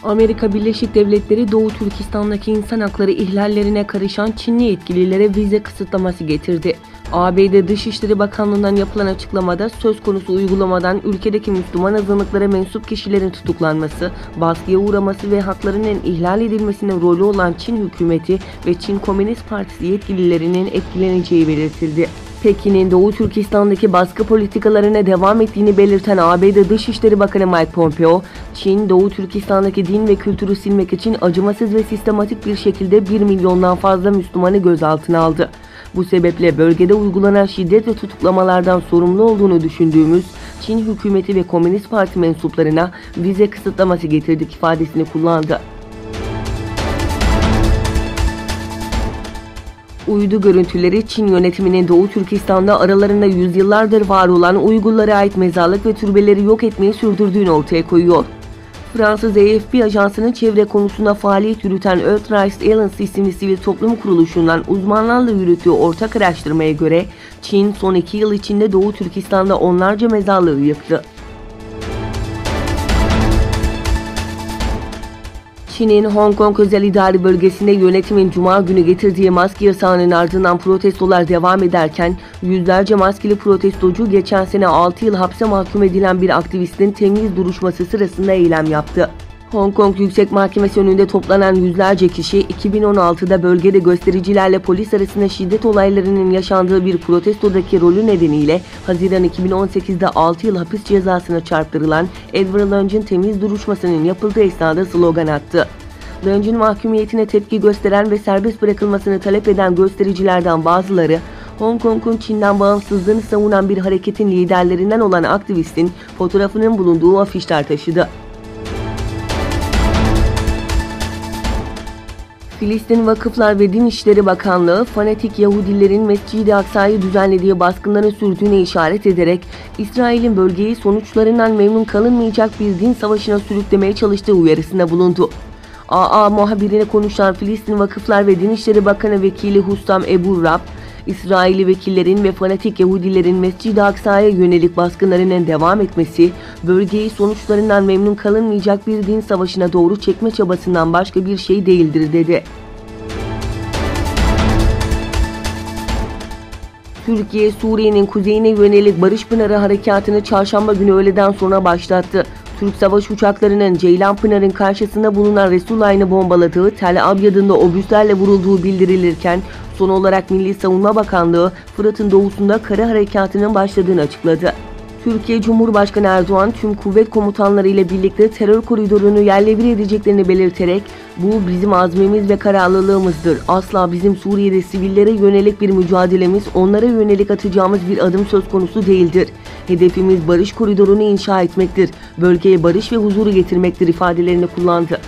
Amerika Birleşik Devletleri Doğu Türkistan'daki insan hakları ihlallerine karışan Çinli yetkililere vize kısıtlaması getirdi. ABD Dışişleri Bakanlığı'ndan yapılan açıklamada söz konusu uygulamadan ülkedeki Müslüman azınlıklara mensup kişilerin tutuklanması, baskıya uğraması ve haklarının ihlal edilmesinin rolü olan Çin hükümeti ve Çin Komünist Partisi yetkililerinin etkileneceği belirtildi. Pekin'in Doğu Türkistan'daki baskı politikalarına devam ettiğini belirten ABD Dışişleri Bakanı Mike Pompeo, Çin, Doğu Türkistan'daki din ve kültürü silmek için acımasız ve sistematik bir şekilde 1 milyondan fazla Müslümanı gözaltına aldı. Bu sebeple bölgede uygulanan şiddet ve tutuklamalardan sorumlu olduğunu düşündüğümüz Çin hükümeti ve Komünist Parti mensuplarına vize kısıtlaması getirdik ifadesini kullandı. Uydu görüntüleri Çin yönetiminin Doğu Türkistan'da aralarında yüzyıllardır var olan Uygurlara ait mezarlık ve türbeleri yok etmeyi sürdürdüğünü ortaya koyuyor. Fransız AFP ajansının çevre konusunda faaliyet yürüten Earthrise Alliance isimli sivil toplum kuruluşundan uzmanlarla yürüttüğü ortak araştırmaya göre Çin son 2 yıl içinde Doğu Türkistan'da onlarca mezarlığı yıktı. Çin'in Hong Kong özel idari bölgesinde yönetimin Cuma günü getirdiği maske yasağının ardından protestolar devam ederken yüzlerce maskeli protestocu geçen sene 6 yıl hapse mahkum edilen bir aktivistin temiz duruşması sırasında eylem yaptı. Hong Kong Yüksek Mahkemesi önünde toplanan yüzlerce kişi 2016'da bölgede göstericilerle polis arasında şiddet olaylarının yaşandığı bir protestodaki rolü nedeniyle Haziran 2018'de 6 yıl hapis cezasına çarptırılan Edward Leung'un temiz duruşmasının yapıldığı esnada slogan attı. Leung'un mahkumiyetine tepki gösteren ve serbest bırakılmasını talep eden göstericilerden bazıları, Hong Kong'un Çin'den bağımsızlığını savunan bir hareketin liderlerinden olan aktivistin fotoğrafının bulunduğu afişler taşıdı. Filistin Vakıflar ve Din İşleri Bakanlığı, fanatik Yahudilerin Mescid-i Aksa'yı düzenlediği baskınların sürdüğüne işaret ederek, İsrail'in bölgeyi sonuçlarından memnun kalınmayacak bir din savaşına sürüklemeye çalıştığı uyarısında bulundu. AA muhabirine konuşan Filistin Vakıflar ve Din İşleri Bakanı Vekili Hussam Ebu Rab, İsrailli vekillerin ve fanatik Yahudilerin Mescid-i Aksa'ya yönelik baskınlarının devam etmesi, bölgeyi sonuçlarından memnun kalınmayacak bir din savaşına doğru çekme çabasından başka bir şey değildir dedi. Türkiye, Suriye'nin kuzeyine yönelik Barış Pınarı harekatını çarşamba günü öğleden sonra başlattı. Türk savaş uçaklarının Ceylanpınar'ın karşısında bulunan Resulayn'ı bombaladığı, Tel Abyad'ın obüslerle vurulduğu bildirilirken, son olarak Milli Savunma Bakanlığı, Fırat'ın doğusunda kara harekatının başladığını açıkladı. Türkiye Cumhurbaşkanı Erdoğan, tüm kuvvet komutanları ile birlikte terör koridorunu yerle bir edeceklerini belirterek, "Bu bizim azmimiz ve kararlılığımızdır. Asla bizim Suriye'de sivillere yönelik bir mücadelemiz, onlara yönelik atacağımız bir adım söz konusu değildir. Hedefimiz barış koridorunu inşa etmektir. Bölgeye barış ve huzuru getirmektir" ifadelerini kullandı.